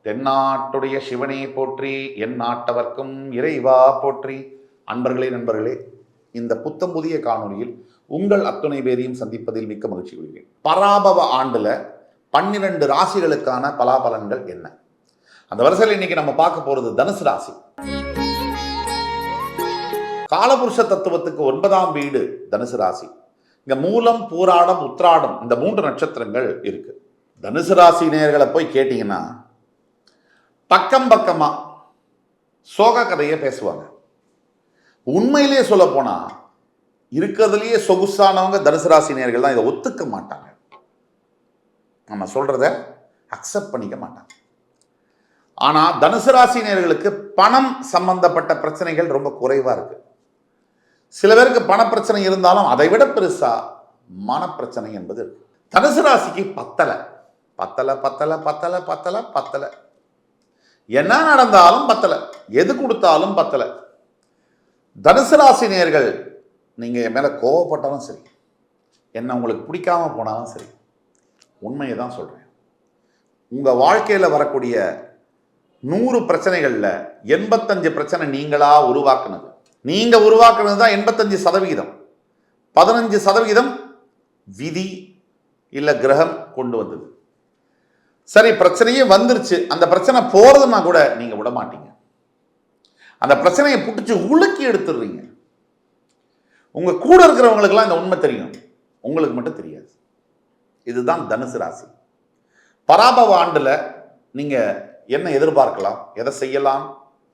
தென்னாட்டுடைய சிவனே போற்றி, என் நாட்டவர்க்கும் இறைவா போற்றி. அன்பர்களே, நண்பர்களே, இந்த புத்தம் புதிய காணொலியில் உங்கள் அத்துணை பேரையும் சந்திப்பதில் மிக்க மகிழ்ச்சி கொள்கிறேன். பராபவ ஆண்டுல 12 ராசிகளுக்கான பலாபலன்கள் என்ன? அந்த வரிசையில் இன்னைக்கு நம்ம பார்க்க போறது தனுசு ராசி. காலபுருஷ தத்துவத்துக்கு 9ஆம் வீடு தனுசு ராசி. இங்க மூலம், பூராடம், உத்திராடம் இந்த 3 நட்சத்திரங்கள் இருக்கு. தனுசு ராசி நேயர்களை போய் கேட்டீங்கன்னா பக்கம் பக்கமா சோக கதையை பேசுவாங்க. உண்மையிலேயே சொல்ல போனா இருக்கிறதுலேயே சொகுசானவங்க தனுசு ராசி நேயர்கள் தான். இதை ஒத்துக்க மாட்டாங்க, நம்ம சொல்றத அக்செப்ட் பண்ணிக்க மாட்டாங்க. ஆனா தனுசு ராசி நேயர்களுக்கு பணம் சம்பந்தப்பட்ட பிரச்சனைகள் ரொம்ப குறைவா இருக்கு. சில பேருக்கு பண பிரச்சனை இருந்தாலும் அதை விட பெருசா மனப்பிரச்சனை என்பது இருக்கு. தனுசு ராசிக்கு பத்தலை பத்தலை பத்தலை பத்தலை பத்தலை பத்தலை, என்ன நடந்தாலும் பத்தலை, எது கொடுத்தாலும் பத்தலை. தனுசு ராசி நேயர்கள், நீங்க என் மேல கோவப்பட்டாலும் சரி, என்ன உங்களுக்கு பிடிக்காம போனாலும் சரி, உண்மையை தான் சொல்றேன். உங்க வாழ்க்கையில வரக்கூடிய 100 பிரச்சனைகள்ல 85 பிரச்சனை நீங்களா உருவாக்குனது. நீங்க உருவாக்குனது தான் 85%. 15% விதி இல்ல கிரகம் கொண்டு வந்தது. சரி, பிரச்சனையே வந்துருச்சு, அந்த பிரச்சனை போறதுன்னா கூட நீங்க விட மாட்டீங்க. அந்த பிரச்சனையை புடிச்சு உலுக்கி எடுத்துடுறீங்க. உங்க கூட இருக்கிறவங்களுக்கெல்லாம் இந்த உண்மை தெரியும், உங்களுக்கு மட்டும் தெரியாது. இதுதான் தனுசு ராசி. பராபவ ஆண்டுல நீங்க என்ன எதிர்பார்க்கலாம், எதை செய்யலாம்,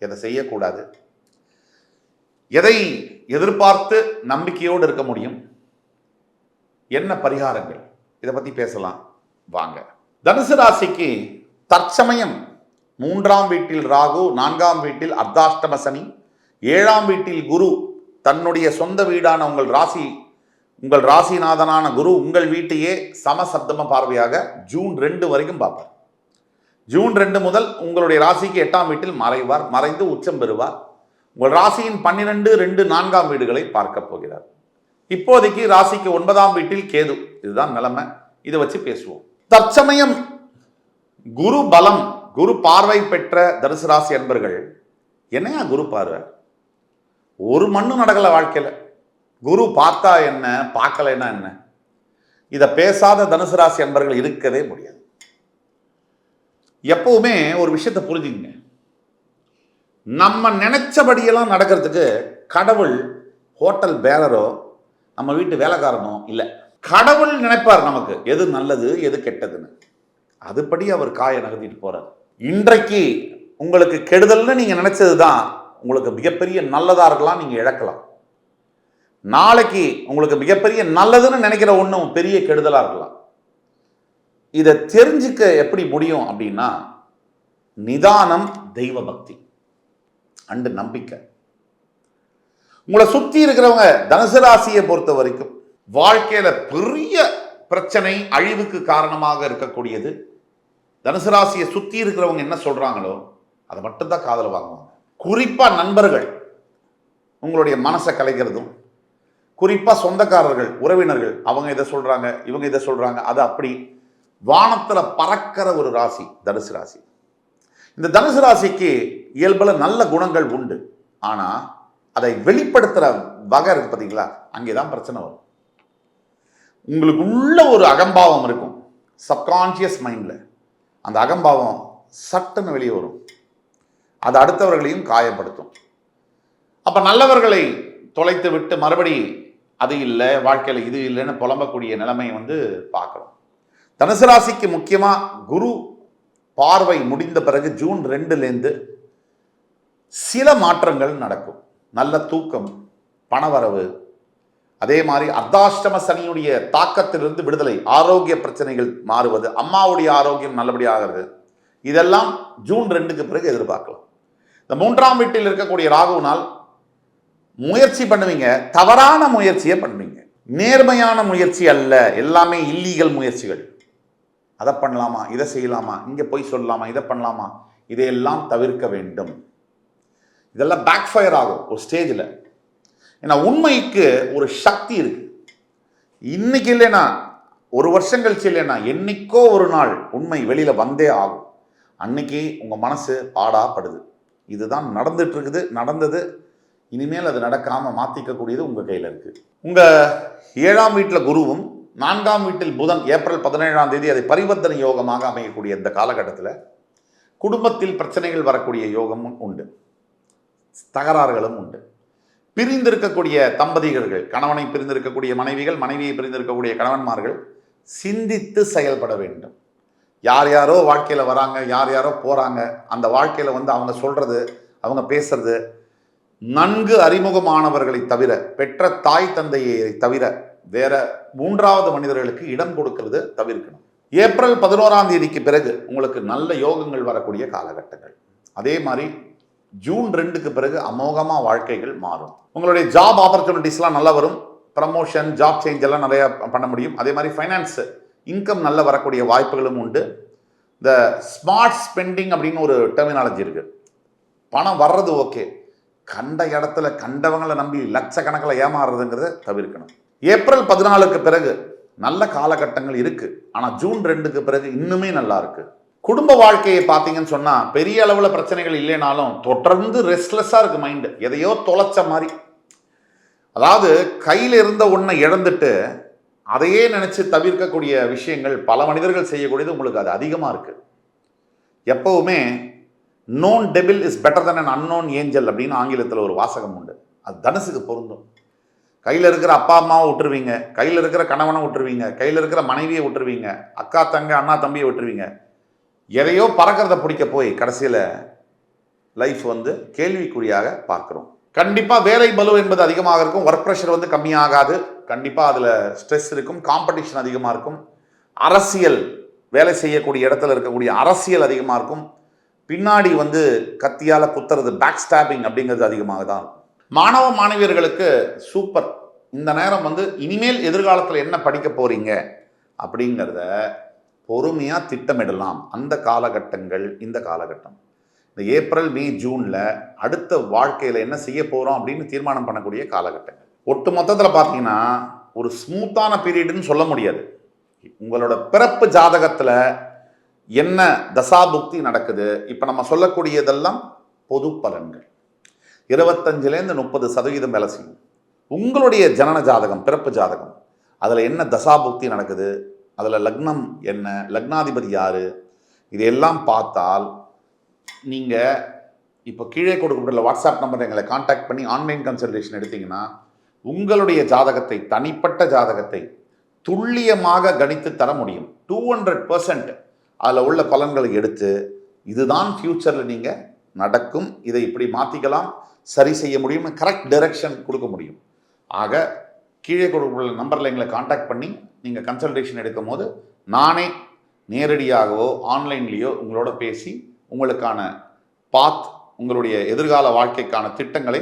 எதை செய்யக்கூடாது, எதை எதிர்பார்த்து நம்பிக்கையோடு இருக்க முடியும், என்ன பரிகாரங்கள், இதை பத்தி பேசலாம் வாங்க. தனுசு ராசிக்கு தற்சமயம் 3ஆம் வீட்டில் ராகு, 4ஆம் வீட்டில் அர்த்தாஷ்டம சனி, 7ஆம் வீட்டில் குரு தன்னுடைய சொந்த வீடான உங்கள் ராசிநாதனான குரு உங்கள் வீட்டையே சமசப்தம பார்வையாக ஜூன் 2 வரைக்கும் பார்ப்பார். ஜூன் 2 முதல் உங்களுடைய ராசிக்கு 8ஆம் வீட்டில் மறைவார், மறைந்து உச்சம் பெறுவார். உங்கள் ராசியின் 12, 2, 4ஆம் வீடுகளை பார்க்க போகிறார். இப்போதைக்கு ராசிக்கு 9ஆம் வீட்டில் கேது. இதுதான் நிலைமை, இதை வச்சு பேசுவோம். தற்சமயம் குரு பலம், குரு பார்வை பெற்ற தனுசு ராசி அன்பர்கள், என்னையா குரு பார்வை? ஒரு மண்ணும் நடக்கல வாழ்க்கையில. குரு பார்த்தா என்ன, பார்க்கலைன்னா என்ன? இதை பேசாத தனுசு ராசி அன்பர்கள் இருக்கவே முடியாது. எப்பவுமே ஒரு விஷயத்தை புரிஞ்சுங்க, நம்ம நினைச்சபடியெல்லாம் நடக்கிறதுக்கு கடவுள் ஹோட்டல் பேரரோ நம்ம வீட்டு வேலைக்காரனோ இல்லை. கடவுள் நினைப்பார் நமக்கு எது நல்லது எது கெட்டதுன்னு. அதுபடி அவர் காயை நகர்த்திட்டு போறார். இன்றைக்கு உங்களுக்கு கெடுதல்னு நீங்க நினைச்சது தான் உங்களுக்கு மிகப்பெரிய நல்லதா இருக்கலாம், நீங்க இழக்கலாம். நாளைக்கு உங்களுக்கு மிகப்பெரிய நல்லதுன்னு நினைக்கிற ஒன்றும் பெரிய கெடுதலா இருக்கலாம். இதை தெரிஞ்சுக்க எப்படி முடியும் அப்படின்னா, நிதானம், தெய்வ பக்தி அண்டு நம்பிக்கை. உங்களை சுத்தி இருக்கிறவங்க தனுசு ராசியை பொறுத்த வரைக்கும் வாழ்க்கையில பெரிய பிரச்சனை, அழிவுக்கு காரணமாக இருக்கக்கூடியது தனுசு ராசியை சுத்தி இருக்கிறவங்க என்ன சொல்றாங்களோ அதை மட்டும்தான் காதல வாங்குவாங்க. குறிப்பா நண்பர்கள் உங்களுடைய மனசை கலைக்கிறதும், குறிப்பா சொந்தக்காரர்கள், உறவினர்கள், அவங்க இதை சொல்றாங்க, இவங்க இதை சொல்றாங்க, அது அப்படி வானத்துல பறக்கிற ஒரு ராசி தனுசு ராசி. இந்த தனுசு ராசிக்கு இயல்புல நல்ல குணங்கள் உண்டு. ஆனா அதை வெளிப்படுத்துற வகை இருக்கு பார்த்தீங்களா, அங்கேதான் பிரச்சனை வரும். உங்களுக்கு உள்ள ஒரு அகம்பாவம் இருக்கும், சப்கான்சியஸ் மைண்ட்ல. அந்த அகம்பாவம் சட்டுன்னு வெளியே வரும், அது அடுத்தவர்களையும் காயப்படுத்தும். அப்ப நல்லவர்களை தொலைத்து விட்டு மறுபடி அது இல்லை, வாழ்க்கையில் இது இல்லைன்னு புலம்பக்கூடிய நிலைமை பார்க்கிறோம். தனுசு ராசிக்கு முக்கியமா குரு பார்வை முடிந்த பிறகு ஜூன் 2லேருந்து சில மாற்றங்கள் நடக்கும். நல்ல தூக்கம், பணவரவு, அதே மாதிரி அர்த்தாஷ்டம சனியுடைய தாக்கத்திலிருந்து விடுதலை, ஆரோக்கிய பிரச்சனைகள் மாறுவது, அம்மாவுடைய ஆரோக்கியம் நல்லபடியாகிறது, இதெல்லாம் ஜூன் 2க்கு பிறகு எதிர்பார்க்கலாம். இந்த 3ஆம் வீட்டில் இருக்கக்கூடிய ராகுவினால் முயற்சி பண்ணுவீங்க, தவறான முயற்சியை பண்ணுவீங்க. நேர்மையான முயற்சி அல்ல, எல்லாமே இல்லீகல் முயற்சிகள். அதை பண்ணலாமா, இதை செய்யலாமா, இங்கே போய் சொல்லலாமா, இதை பண்ணலாமா, இதையெல்லாம் தவிர்க்க வேண்டும். இதெல்லாம் பேக் ஃபயர் ஆகும் ஒரு ஸ்டேஜில். ஏன்னா உண்மைக்கு ஒரு சக்தி இருக்கு. இன்னைக்கு இல்லைன்னா, ஒரு வருஷம் கழிச்சு இல்லைன்னா, என்னைக்கோ ஒரு நாள் உண்மை வெளியில வந்தே ஆகும். அன்னைக்கு உங்கள் மனசு பாடாப்படுது. இதுதான் நடந்துட்டு இருக்குது, நடந்தது, இனிமேல் அது நடக்காமல் மாற்றிக்கக்கூடியது உங்கள் கையில் இருக்குது. உங்கள் 7ஆம் வீட்டில் குருவும் 4ஆம் வீட்டில் புதன் ஏப்ரல் 17ஆம் தேதி அதை பரிவர்த்தனை யோகமாக அமையக்கூடிய இந்த காலகட்டத்தில் குடும்பத்தில் பிரச்சனைகள் வரக்கூடிய யோகமும் உண்டு, தகராறுகளும் உண்டு. பிரிந்திருக்கக்கூடிய தம்பதிகள், கணவனை பிரிந்திருக்கக்கூடிய மனைவிகள், மனைவியை பிரிந்திருக்கக்கூடிய கணவன்மார்கள் சிந்தித்து செயல்பட வேண்டும். யார் யாரோ வாழ்க்கையில் வராங்க, யார் யாரோ போகிறாங்க. அந்த வாழ்க்கையில் அவங்க சொல்கிறது, அவங்க பேசுறது நன்கு அறிமுகமானவர்களை தவிர, பெற்ற தாய் தந்தையை தவிர வேற 3வது மனிதர்களுக்கு இடம் கொடுக்கிறது தவிர்க்கணும். ஏப்ரல் 11ஆம் தேதிக்கு பிறகு உங்களுக்கு நல்ல யோகங்கள் வரக்கூடிய காலகட்டங்கள். அதே மாதிரி ஜூன் 2க்கு பிறகு அமோகமாக வாழ்க்கைகள் மாறும். உங்களுடைய ஜாப் ஆப்பர்ச்சுனிட்டிஸ்லாம் நல்லா வரும். ப்ரமோஷன், ஜாப் சேஞ்ச் எல்லாம் நிறையா பண்ண முடியும். அதே மாதிரி ஃபைனான்ஸ் இன்கம் நல்ல வரக்கூடிய வாய்ப்புகளும் உண்டு. இந்த ஸ்மார்ட் ஸ்பெண்டிங் அப்படின்னு ஒரு டெர்மினாலஜி இருக்குது. பணம் வர்றது ஓகே, கண்ட இடத்துல கண்டவங்களை நம்பி லட்சக்கணக்கில் ஏமாறுறதுங்கிறத தவிர்க்கணும். ஏப்ரல் 14க்கு பிறகு நல்ல காலகட்டங்கள் இருக்குது. ஆனால் ஜூன் 2க்கு பிறகு இன்னுமே நல்லா இருக்குது. குடும்ப வாழ்க்கையை பார்த்தீங்கன்னு சொன்னால் பெரிய அளவில் பிரச்சனைகள் இல்லைனாலும் தொடர்ந்து ரெஸ்ட்லெஸ்ஸாக இருக்குது மைண்டு. எதையோ தொலைச்ச மாதிரி. அதாவது கையில் இருந்த ஒன்றை இழந்துட்டு அதையே நினச்சி தவிர்க்கக்கூடிய விஷயங்கள் பல மனிதர்கள் செய்யக்கூடியது உங்களுக்கு அது அதிகமாக இருக்குது. எப்போவுமே known devil is better than an unknown angel அப்படின்னு ஆங்கிலத்தில் ஒரு வாசகம் உண்டு. அது தனுசுக்கு பொருந்தும். கையில் இருக்கிற அப்பா அம்மாவை விட்டுருவீங்க, கையில் இருக்கிற கணவனை விட்டுருவீங்க, கையில் இருக்கிற மனைவியை விட்டுருவீங்க, அக்கா தங்க அண்ணா தம்பியை விட்டுருவீங்க. எதையோ பறக்கிறத பிடிக்க போய் கடைசியில் லைஃப் கேள்விக்குறியாக பார்க்குறோம். கண்டிப்பாக வேலை பலு என்பது அதிகமாக இருக்கும். ஒர்க் ப்ரெஷர் கம்மியாகாது. கண்டிப்பாக அதில் ஸ்ட்ரெஸ் இருக்கும், காம்படிஷன் அதிகமாக இருக்கும். அரசியல், வேலை செய்யக்கூடிய இடத்துல இருக்கக்கூடிய அரசியல் அதிகமாக இருக்கும். பின்னாடி கத்தியால் குத்துறது, பேக் ஸ்டாபிங் அப்படிங்கிறது அதிகமாக தான் இருக்கும். மாணவ மாணவியர்களுக்கு சூப்பர். இந்த நேரம் இனிமேல் எதிர்காலத்தில் என்ன படிக்க போகிறீங்க அப்படிங்கிறத பொறுமையாக திட்டமிடலாம். அந்த காலகட்டங்கள் இந்த காலகட்டம். இந்த ஏப்ரல், மே, ஜூனில் அடுத்த வாழ்க்கையில் என்ன செய்ய போகிறோம் அப்படின்னு தீர்மானம் பண்ணக்கூடிய காலகட்டங்கள். ஒட்டு மொத்தத்தில் பார்த்தீங்கன்னா ஒரு ஸ்மூத்தான பீரியடுன்னு சொல்ல முடியாது. உங்களோட பிறப்பு ஜாதகத்தில் என்ன தசாபுக்தி நடக்குது, இப்போ நம்ம சொல்லக்கூடியதெல்லாம் பொது பலன்கள். 25லேருந்து 30% வேலை செய்யும். உங்களுடைய ஜனன ஜாதகம், பிறப்பு ஜாதகம், அதில் என்ன தசாபுக்தி நடக்குது, அதில் லக்னம் என்ன, லக்னாதிபதி யார், இதையெல்லாம் பார்த்தால் நீங்கள் இப்போ கீழே கொடுக்கப்பட்டுள்ள வாட்ஸ்அப் நம்பர் எங்களை கான்டாக்ட் பண்ணி ஆன்லைன் கன்சல்டேஷன் எடுத்தீங்கன்னா உங்களுடைய ஜாதகத்தை, தனிப்பட்ட ஜாதகத்தை துல்லியமாக கணித்து தர முடியும். 200% அதில் உள்ள பலன்களை எடுத்து இதுதான் ஃப்யூச்சரில் நீங்கள் நடக்கும், இதை இப்படி மாற்றிக்கலாம், சரி செய்ய முடியும், கரெக்ட் டைரக்ஷன் கொடுக்க முடியும். ஆக கீழே கொடுக்கப்பட்டுள்ள நம்பரில் எங்களை கான்டாக்ட் பண்ணி நீங்கள் கன்சல்டேஷன் எடுக்கும் போது நானே நேரடியாகவோ ஆன்லைன்லேயோ உங்களோட பேசி உங்களுக்கான பாத், உங்களுடைய எதிர்கால வாழ்க்கைக்கான திட்டங்களை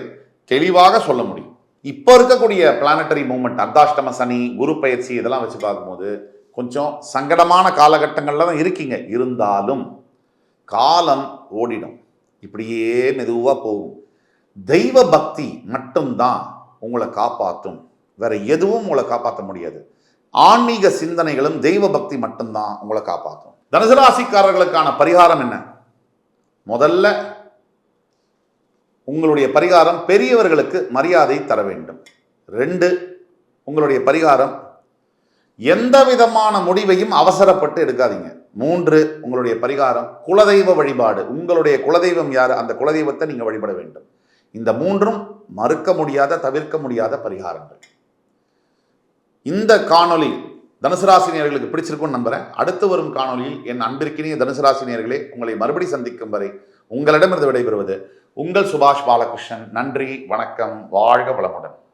தெளிவாக சொல்ல முடியும். இப்போ இருக்கக்கூடிய பிளானட்டரி மூவ்மெண்ட், அர்த்தாஷ்டம சனி, குரு பயிற்சி, இதெல்லாம் வச்சு பார்க்கும்போது கொஞ்சம் சங்கடமான காலகட்டங்களில் தான் இருக்கீங்க. இருந்தாலும் காலம் ஓடிடும், இப்படியே மெதுவாக போகும். தெய்வ பக்தி மட்டும்தான் உங்களை காப்பாற்றும், வேற எதுவும் உங்களை காப்பாற்ற முடியாது. ஆன்மீக சிந்தனைகளும் தெய்வ பக்தி மட்டும்தான் உங்களை காப்பாற்றும். தனுசு ராசிக்காரர்களுக்கான பரிகாரம் என்ன? முதல்ல உங்களுடைய பரிகாரம் பெரியவர்களுக்கு மரியாதை தர வேண்டும். 2, உங்களுடைய பரிகாரம் எந்த விதமான முடிவையும் அவசரப்பட்டு எடுக்காதீங்க. 3, உங்களுடைய பரிகாரம் குலதெய்வ வழிபாடு. உங்களுடைய குலதெய்வம் யார், அந்த குலதெய்வத்தை நீங்கள் வழிபட வேண்டும். இந்த 3ம் மறுக்க முடியாத, தவிர்க்க முடியாத பரிகாரங்கள். இந்த காணொளி தனுசு ராசினியர்களுக்கு பிடிச்சிருக்கும்னு நம்புறேன். அடுத்து வரும் காணொலியில் என் அன்பிற்கினிய தனுசு ராசினியர்களே, உங்களை மறுபடி சந்திக்கும் வரை உங்களிடமிருந்து விடைபெறுவது உங்கள் சுபாஷ் பாலகிருஷ்ணன். நன்றி, வணக்கம், வாழ்க வளமுடன்.